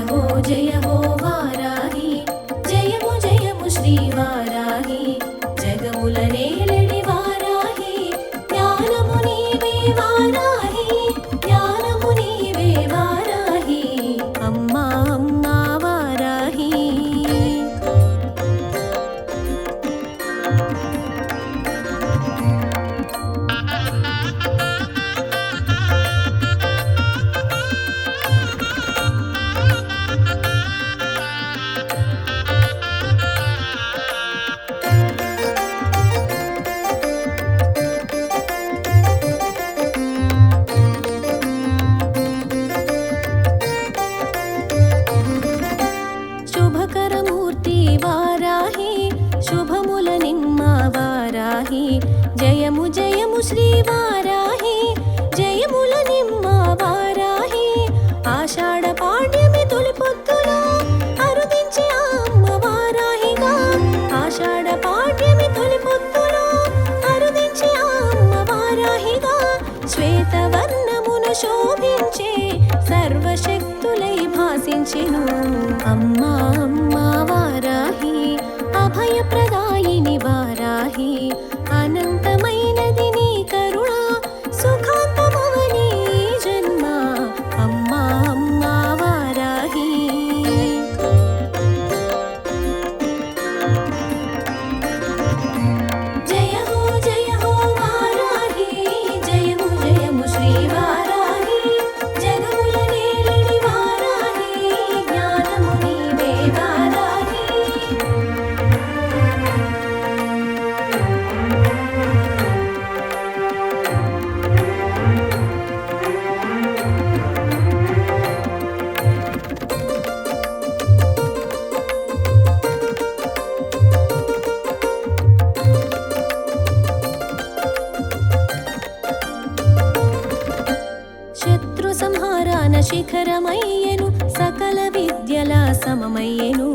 जय हो वाराहि जयमु जयमु श्री वाराहि जगमुल नेलडि वाराहि ज्ञानमु नीवे वाराहि ज्ञानमु नीवे वाराहि अम्मा अम्मा वाराहि शुभमुल निम्म वाराहि जयमु जयमु श्री वाराहि जयमुल निम्म वाराहि आषाढ़ पाड्यमि तोलि पोद्दुलो अरुदिंचे अम्म वाराहिगा आषाढ़ पाड्यमि तोलि पोद्दुलो अरुदिंचे अम्म वाराहिगा श्वेतवर्णमुन शोभिंचे सर्वशक्तुलै भासिंచెను अम्मा अम्मा वाराहि अभयप्रदायिनि वाराहि अनन्तमैनदि नी करुणा सुखान्तमवनी जन्म अम्मा अम्मा वाराहि जय हो वाराहि जयमु जयमु श्री वाराहि जगमुल नेलडि वाराहि ज्ञानमु नीवे वाराहि శత్రు సంహారాన శిఖరమయ్యెను సకల విద్యల సమమయ్యెను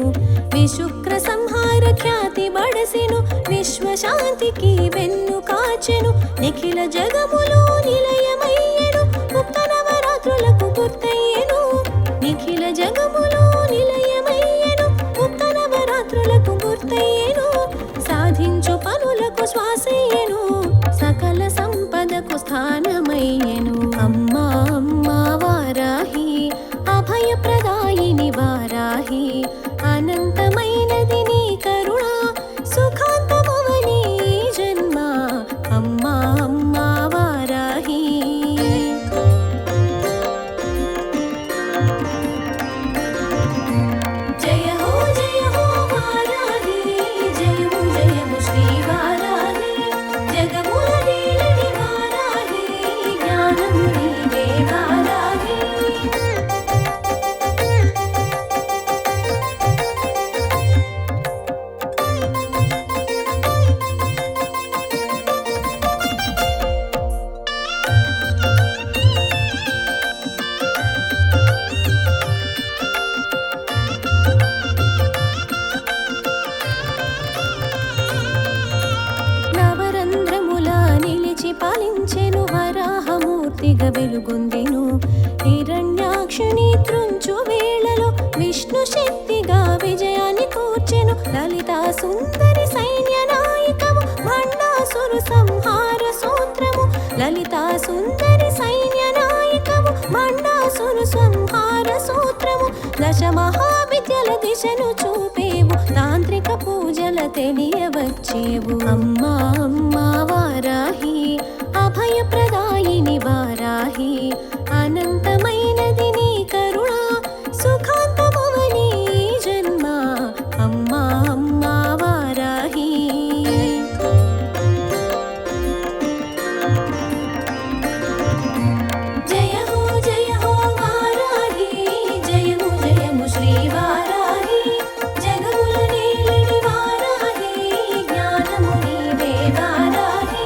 విశుక్ర సంహార ఖ్యాతి బడసెను విశ్వశాంతికి వెన్ను కాచెను నిఖిల జగములో నిలయమయ్యెను గుప్త నవరాత్రులకు గుర్తయ్యెను నిఖిల జగములో నిలయమయ్యెను గుప్త నవరాత్రులకు గుర్తయ్యెను సాధించు పనులకు శ్వాసయ్యెను సకల సంపదకు స్థానమయ్యెను అమ్మా అమ్మా వారాహి అభయప్రదాయిని వారాహి అనంతమైనది నీ కరుణ సుఖాంతమవని జన్మ అమ్మా అమ్మా వారాహి జయ హో వారాహి జయము జయము శ్రీ వారాహి జగముల నేలడి వారాహి జ్ఞానము నీవే వారాహి నవరంధ్రముల నిలిచి పాలించెను వరాహమూర్తిగా వెలుగొందెను హిరణ్యాక్షుని త్రుంచు వేళలో విష్ణు శక్తిగా విజయాన్ని కూర్చెను లలితా సుందరి సైన్య నాయకము భండాసురు సంహార సూత్రము లలితా సుందరి సైన్య నాయకము భండాసురు సంహార సూత్రము దశ మహావిద్యల దిశను చూపేవు తాంత్రిక పూజల తెలియవచ్చేవు అమ్మా అమ్మా వారాహి అభయప్రదాయిని వారాహి అనంతమైనది నీ కరుణ సుఖాంతమవని జన్మ అమ్మా అమ్మా వారాహి జయ హో వారాహి జయము జయము శ్రీ వారాహి జగముల నేలడి వారాహి జ్ఞానము నీవే వారాహి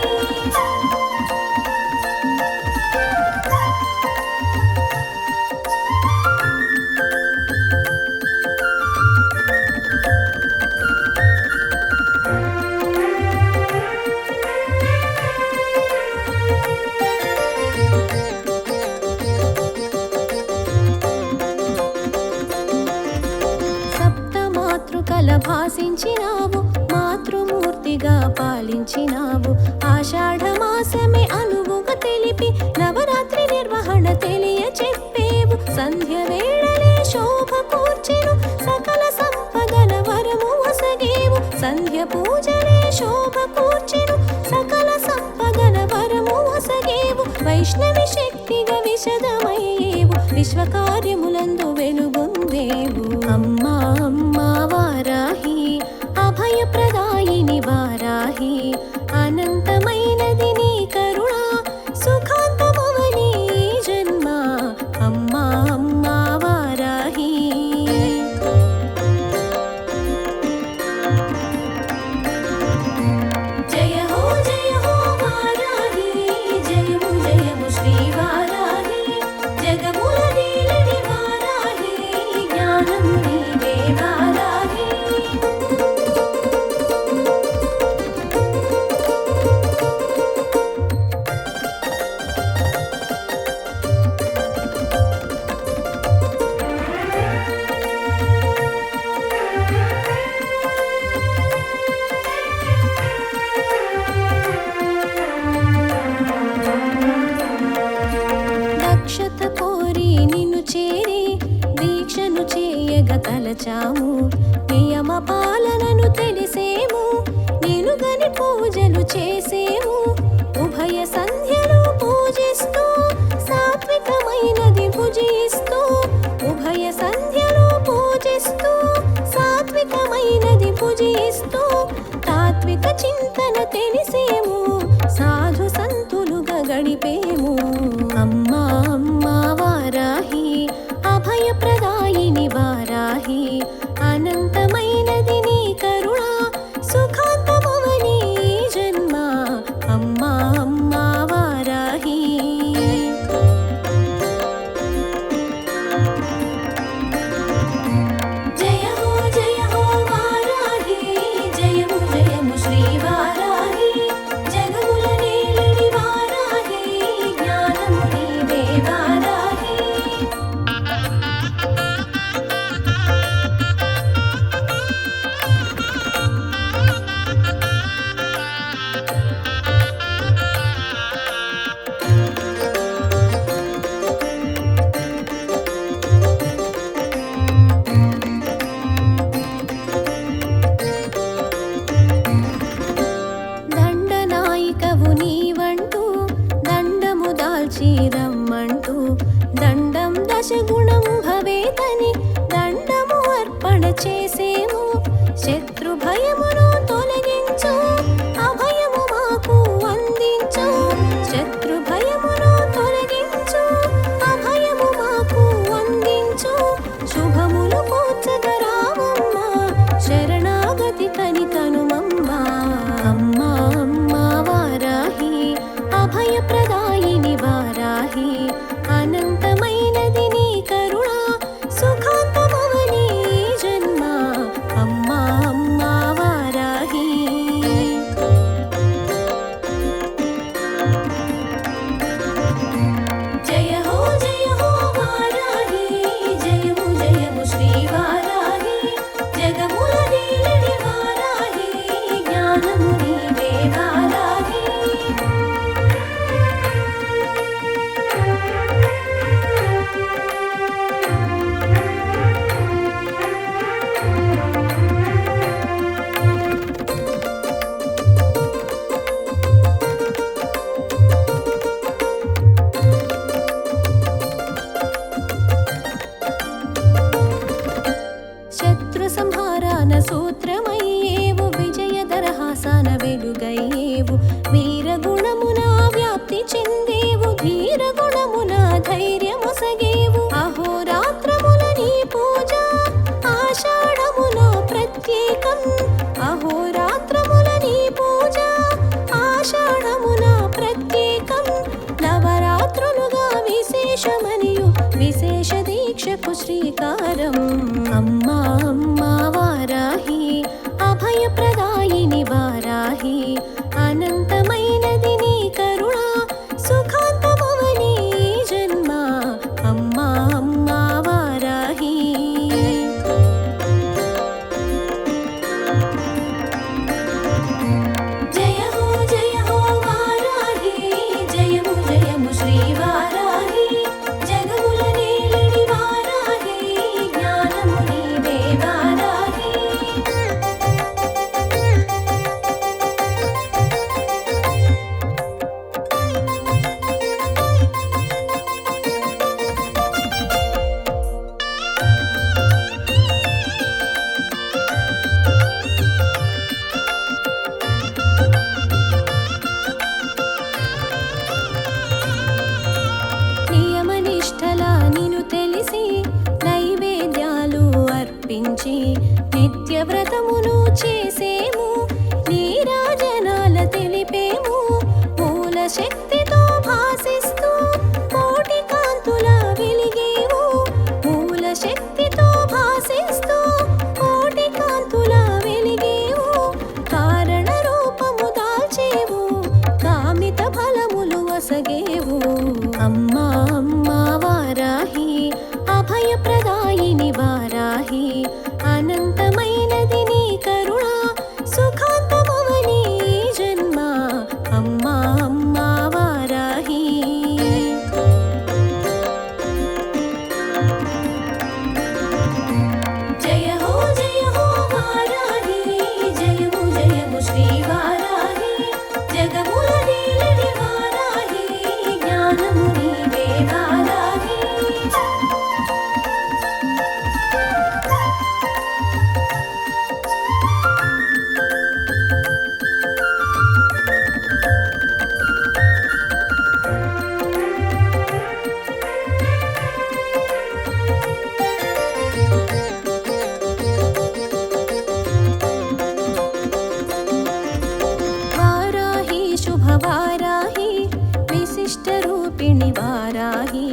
లోపల భాసించినావు, మాతృమూర్తిగా పాలించినావు. ఆషాఢమాసమే అనువుగా తెలిపి నవరాత్రి నిర్వహణ తెలియ చెప్పేవు. సంధ్య వేళలే శోభ కూర్చెను, సకల సంపదల వరము వసగేవు. సంధ్య పూజలే శోభ కూర్చెను, సకల సంపదల వరము వసగేవు. వైష్ణవి శక్తిగా విశదమయ్యేవు, విశ్వకార్యములందు వెలుగొందేవు. అమ్మా అమ్మా వారాహి, అభయప్రదాయిని వారాహి, అనంతమైనది నీ కరుణ, సుఖాంతమవని జన్మ. అమ్మా అమ్మా వారాహి. జయ హో వారాహి, జయము జయము శ్రీ వారాహి. జగముల నీలిడి వారాహి, జ్ఞానము నీవే వారాహి. దక్షత కోరి నిన్ను చేరి దీక్షను చేయగ తలచాము. నియమ పాలనను తెలిసేము, నేను గని పూజలు చేసేము. ఉభయ సంధ్యలు పూజిస్తూ సాత్వికమైనది భుజిస్తూ, ఉభయ సంధ్యలు పూజిస్తూ సాత్వికమైనది భుజిస్తూ, తాత్విక చింతన తెలిసేము, సాధు సంతులుగా గడిపేము. అమ్మా అమ్మా వారాహి, అభయప్రదాయిని వారాహి, అనంతమైనది నీ కరుణ, సుఖాంతమవని జన్మ. అమ్మా అమ్మా వారాహి. జయ హో వారాహి, జయము జయము శ్రీ వారాహి. జగముల నేలిడి వారాహి, జ్ఞానము నీవే వారాహి. దండనాయికవు నీవంటూ దండము దాల్చి రమ్మంటూ, దండం దశగుణం భవేతని దండము అర్పణ చేసేము. శత్రు భయమును తొలగించు, అభయము మాకు అందించు. శత్రు భయమును తొలగించు, అభయము మాకు అందించు. శుభములు కూర్చగరావమ్మ, శరణాగతి కనితనుమమ్మ. అమ్మా అమ్మా వారాహి, అభయప్రదాయిని వారాహి, అనంతమైనది నీ కరుణ, సుఖాంతమవని జన్మ. అమ్మా అమ్మా వారాహి. జయ హో వారాహి, జయము జయము శ్రీ వారాహి. జగముల నీలిడి వారాహి, జ్ఞానము నీవే వారాహి. శత్రు సంహారాన సూత్రమయ్యేవు, విజయదరహాసాన వెలుగయ్యేవు. వీరగుణమున వ్యాప్తి చెందేవు, ధీరగుణమున ధైర్యమొసగేవు. అహోరాత్రముల నీ పూజ ఆషాఢమున ప్రత్యేకం. అహోరాత్రముల నీ పూజ ఆషాఢమున ప్రత్యేకం. నవరాత్రులుగా విశేషమనియు విశేష దీక్షకు శ్రీకారం. అమ్మా అమ్మా వారాహి, అభయప్రదాయిని వారాహి, అనంతమైనది నీ కరుణ, సుఖాంతమవని జన్మ. అమ్మా అమ్మా వారాహి. వినిపించి నిత్యవ్రతమును చేసేము, నీరాజనాల తెలిపేము. మూల శక్తితో భాసిస్తూ కోటి కాంతుల వెలిగేవు, మూల శక్తితో భాసిస్తూ కోటి కాంతుల వెలిగేవు. కారణ రూపము దాల్చేవు, కామిత ఫలములు వసగేవు. అమ్మా అమ్మా వారాహి, అభయప్రదాయిని వారాహి, అనంతమైనది నీ కరుణ, సుఖాంతమవని ఈ జన్మ. అమ్మా అమ్మా వారాహి. జయ హో వారాహి, జయము జయము శ్రీ వారాహి. జగముల నీలడి వారాహి, జ్ఞానము నీవే వారాహి. వారాహి శుభవారాహి, విశిష్టరూపిణి వారాహి,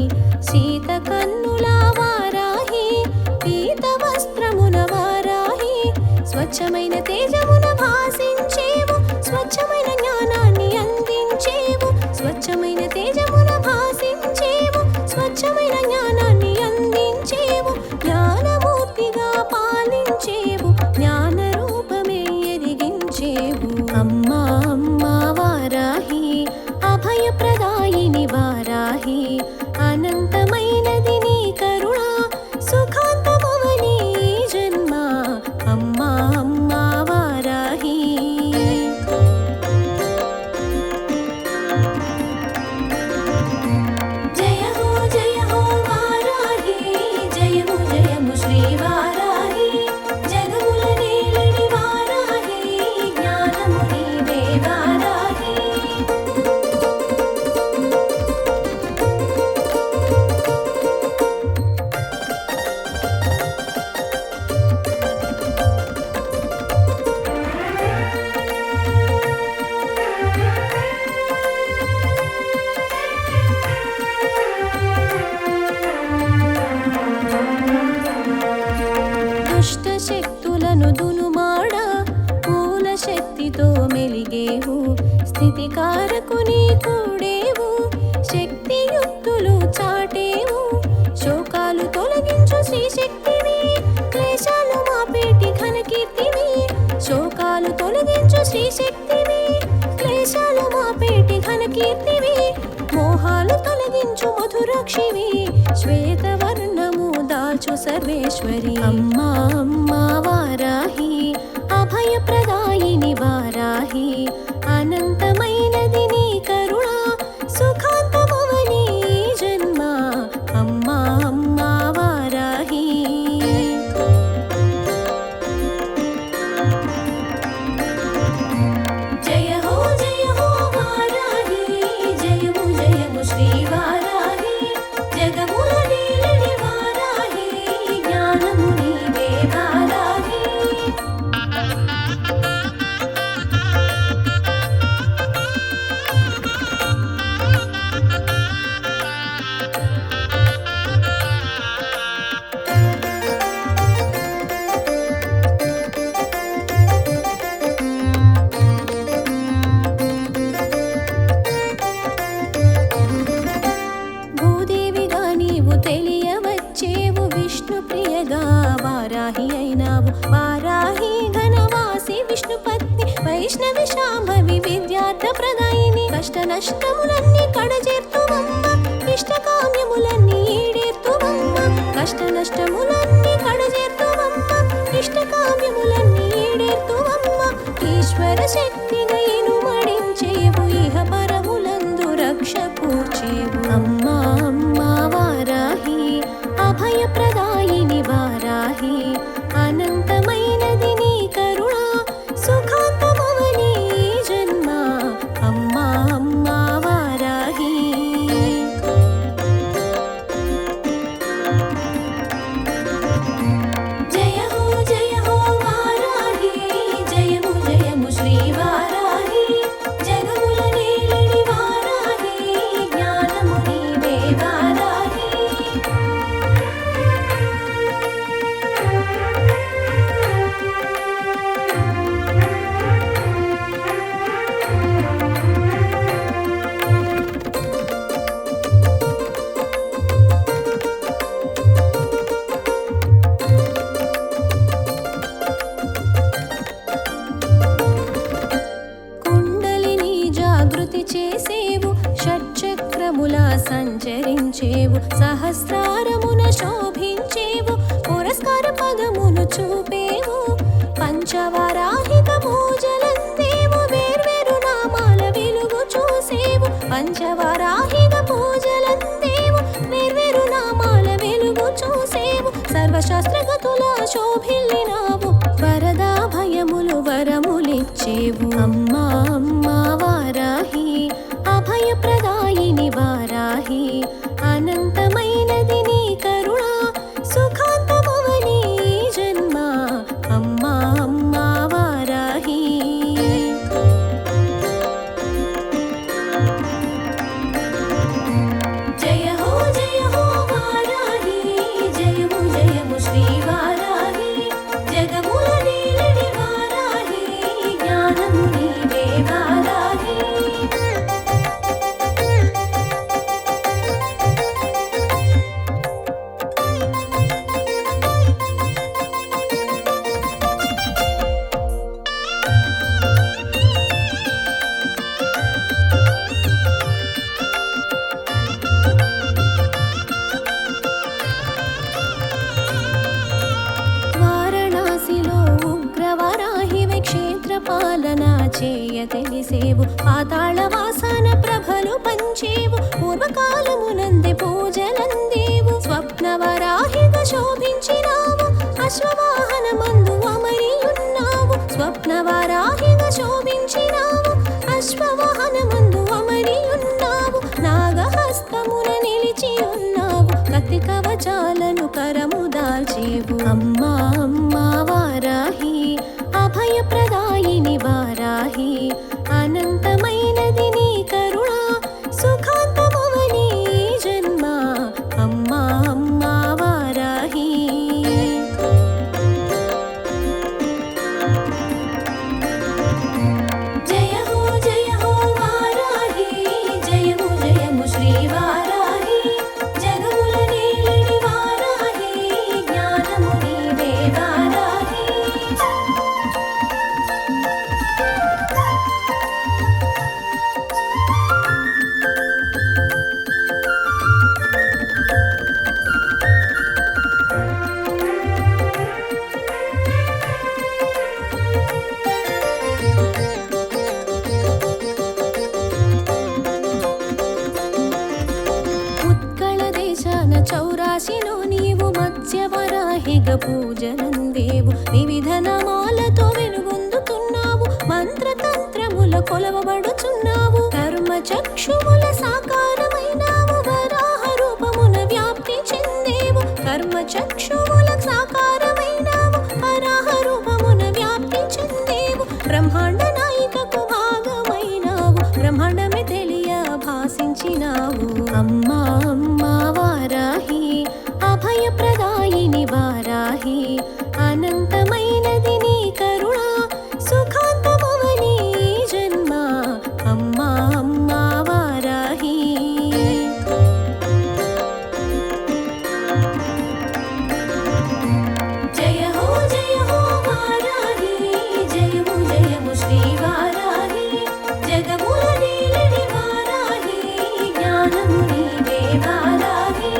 శీతకన్నుల వారాహి, పీత వస్త్రమున వారాహి. స్వచ్ఛమైన తేజమున భాసించేవు, స్వచ్ఛమైన జ్ఞానాన్ని అందించేవు, స్వచ్ఛమైన తేజమున భాసించేవు, స్వచ్ఛమైన జ్ఞానాన్ని అందించేవు. జ్ఞానమూర్తిగా పాలించేవు, జ్ఞాన రూపమే ఎదిగించేవు. అమ్మా అమ్మా వారాహి, అభయప్రదాయిని వారాహి, అనంతమైనది నీ కరుణ, సుఖాంతమవని ఈ జన్మ. అమ్మా అమ్మా వారాహి. జయ హో వారాహి, జయము జయము శ్రీ వారాహి. జగముల నీలడి వారాహి, జ్ఞానము నీవే వారాహి. దుష్ట శక్తులను దునుమాడ, మూల శక్తితో మెలిగేవు, స్థితికారకుని కూడేవు, శక్తియుక్తులు చాటేవు. శోకాలు తొలగించు శ్రీశక్తివి, క్లేశాలు మాపేటి ఘనకీర్తివి. శోకాలు తొలగించు శ్రీశక్తివి, క్లేశాలు మాపేటి ఘనకీర్తివి. మోహాలు తొలగించు మధురాక్షివి, శ్వేతవర్ణము దాల్చు సర్వేశ్వరి. అమ్మా అమ్మా వారాహి, అభయప్రదాయిని వారాహి, అనంతమైనది నీ కరుణ, సుఖాంతమవని ఈ జన్మ. అమ్మా అమ్మా వారాహి. జయ హో వారాహి, జయము జయము శ్రీ వారాహి. జగముల నీలడి వారాహి, జ్ఞానము నీవే వారాహి. భూదేవిగా నీవు తెలియవచ్చేవు, విష్ణు ప్రియగా వారాహి అయినావు. వారాహి ఘనవాసి విష్ణుపత్ని, వైష్ణవి శాంభవి విద్యార్థ ప్రదాయిని. కష్ట నష్టములన్నీ కడజేర్తువమ్మ, ఇష్టకామ్యములన్నీ ఈడేర్తువమ్మ. కష్ట నష్టములన్నీ కడజేర్తువమ్మ, ఇష్టకామ్యములన్నీ ఈడేర్తువమ్మ. ఈశ్వర శక్తిగా ఇనుమడించేవు, ఇహ పరములందు రక్ష కూర్చేవు. అమ్మా అమ్మా వారాహి, అభయప్రదాయిని వారాహి, అనంతమైనది నీ కరుణ, సుఖాంతమవని ఈ జన్మ. అమ్మా అమ్మా వారాహి. జయ హో సహస్రారమున శోభించేవు పురస్కార పదమును చూపేవు పంచవరాహిక పూజలందేవు వేర్వేరు నామాల వెలుగు చూసేవు పంచవరాహిక పూజలందేవు వేర్వేరు నామాల వెలుగు చూసేవు సర్వశాస్త్రగతుల శోభిల్లినావు వరదా భయములు వరములిచ్చేవు అమ్మా అమ్మా వారాహి అభయప్రదాయిని వారాహి అనంతమైనది నీ కరుణ సుఖాంతమవని జన్మ అమ్మా అమ్మా వారాహి జయ హో వారాహి జయము జయము శ్రీ వారాహి జగముల నీలడి వారాహి జ్ఞానము నీవే వారాహి వారణాసిలో ఉగ్రవరాహివే క్షేత్రపాలన చేయ తెలిసేవు పాతాళ వాసన ప్రభలు పంచేవు పూర్వకాలమునందే పూజలందేవు స్వప్నవరాహిగా శోభించినావు అశ్వవాహనమందు అమరి ఉన్నావు స్వప్నవరాహిగా శోభించినావు అశ్వవాహనమందు అమరి ఉన్నావు నాగహస్తమున నిలిచి ఉన్నావు కత్తి కవచాలను కరము దాల్చేవు అమ్మా అమ్మా వారాహి అభయప్రదాయిని వారాహి అనంతమైనది నీ కరుణ సుఖాంతమవని జన్మ అమ్మా అమ్మా వారాహి జయ హో వారాహి జయము జయము శ్రీ వారాహి జగముల నీలడి వారాహి జ్ఞానము నీవే వారాహి ఉత్కళ దేశాన చౌరాశిలో నీవు మత్స్యవరాహిగ పూజనందేవు వివిధ నామాలతో వెలుగొందుతున్నావు మంత్రతంత్రముల కొలవబడుచున్నావు కర్మ చక్షుముల సాకారమైనావు వరాహ రూపమున వ్యాప్తి చెందేవు కర్మ చక్షుముల సాకారమైనావు వరాహ రూపమున వ్యాప్తి చెందేవు బ్రహ్మాండ నాయికకు భాగమైనావు బ్రహ్మాండమే తెలియ భాసించినావు అమ్మా అమ్మా వారాహి అభయప్రదాయిని వారాహి అనంతమైనది నీ కరుణ సుఖాంతమవని జన్మ అమ్మా అమ్మా వారాహి జయ హో వారాహి జయము జయము శ్రీ వారాహి జగముల నీలడి వారాహి జ్ఞానము నీవే వారాహి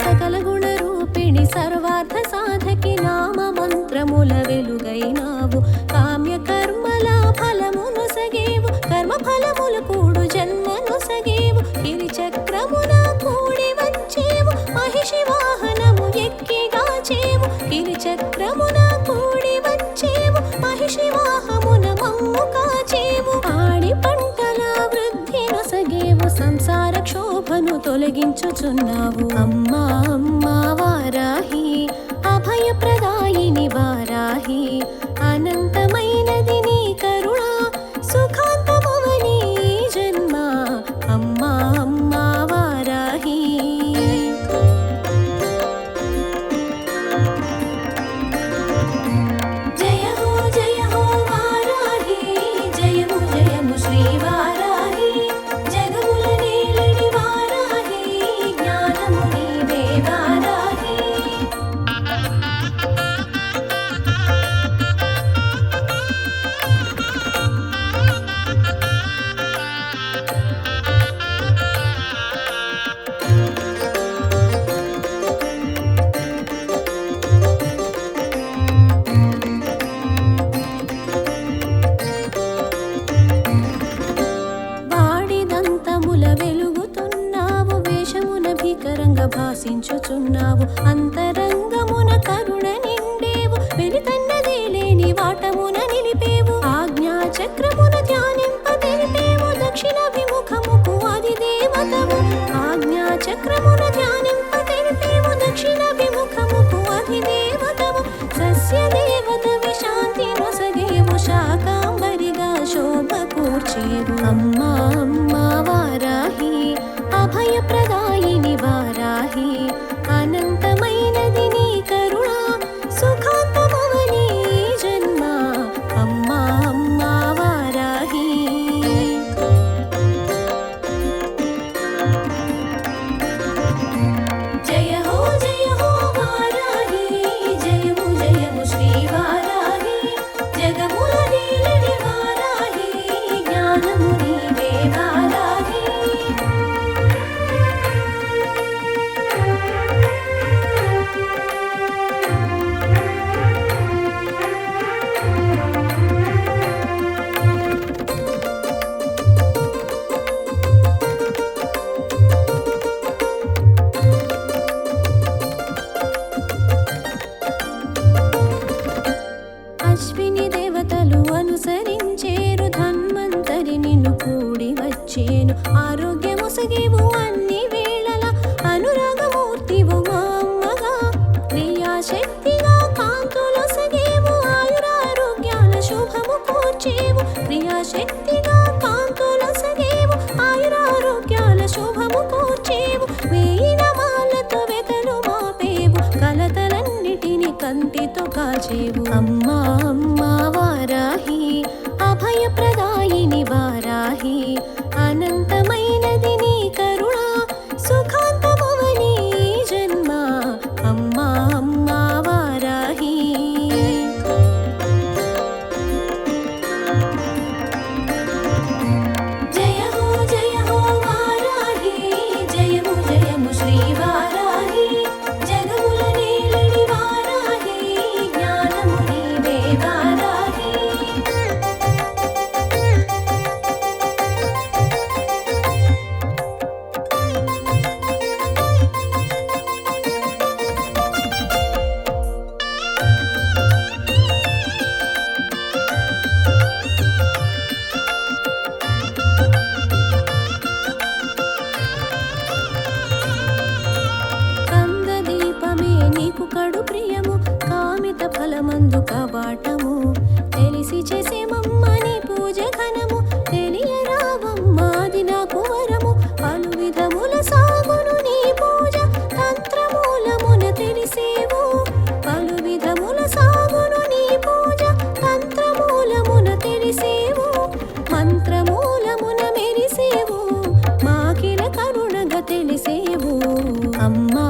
సకల గుణ రూపిణి సర్వార్థ సాధకి నామ మంత్రముల వెలుగైనావు కామ్య కర్మల ఫలమును సగేవు కర్మ ఫలముల కూడు జన్మను సగేవు గిరి చక్రమున కూడి వచ్చేవు మహిషి వాహనము ఎక్కిగాచేవు గిరి చక్రమున కూడి వచ్చేవు మహిషి వాహమున మమ్ము కాచేవు ఆడి పంటల వృద్ధి నొసగేవు సంసార క్షోభను తొలగించుచున్నావు అమ్మా అమ్మా వారాహి అభయప్రదాయిని వారాహి అనంతమైనది నీ కరుణ సుఖాంతమవని జన్మ అమ్మా అమ్మా వారాహి జయ హో భాసించుచున్నావు. అంతరంగమున కరుణ నిండేవు, వెలితన్నదే లేని వాటమున నిలిపేవు. ఆజ్ఞా చక్రమున ధ్యానింప తెలిపేవు, దక్షిణ విముఖముకు అది దేవతవు. ఆజ్ఞా చక్రమున ధ్యానింప తెలిపేవు, దక్షిణ విముఖముకు అది దేవతవు. సస్య దేవతవి శాంతి నొసగేవు, శాకాంబరిగా శోభ కూర్చేవు. అమ్మా అమ్మా వారాహి, అభయప్రదాయిని వారాహి, అనంతమైనది నీ కరుణ, సుఖాంతమవని జన్మ. అమ్మా అమ్మా వారాహి. జయ హో వారాహి, జయము జయము శ్రీ వారాహి. జగముల నీలడి వారాహి, జ్ఞానము నీవే వారాహి. అశ్విని దేవతలు అనుసరించేరు, ధన్వంతరి నిన్ను కూడి వచ్చేను. ఆరోగ్యమొసగేవు అన్ని వేళల, అనురాగమూర్తివు మా అమ్మగా. క్రియాశక్తిగా కాంతులొసగేవు, ఆయురారోగ్యాల శుభము కూర్చేవు. క్రియాశక్తిగా కాంతులొసగేవు, ఆయురారోగ్యాల శుభము కూర్చేవు. వేయి నమాలతో వెతలు మాపేవు, కలతలన్నిటిని కంటితో కాచేవు. అమ్మా అమ్మా వారాహి, అభయప్రదాయిని వారాహి, అనంతమైనది నీ కరుణ, సుఖాంతమవని జన్మ. అమ్మా అమ్మా వారాహి. జయ హో వారాహి, జయము జయము శ్రీ వారాహి. జగముల నీలడి వారాహి, జ్ఞానము నీవే వారాహి. కందదీపమే నీకు కడు ప్రియము, కామిత ఫలమందు కవాటము. తెలిసి చేసే మమ్మని పూజ ఘనము, తెలియరావమ్మాది నాకు వరము. పలు విధముల సాగును నీ పూజ, తంత్రమూలమున తెలిసేవు. పలు విధముల సాగును నీ పూజ, తంత్రమూలమున తెలిసేవు. మంత్రమూలమున మెరిసేవు, మాకిల కరుణగా తెలిసేవు. అమ్మా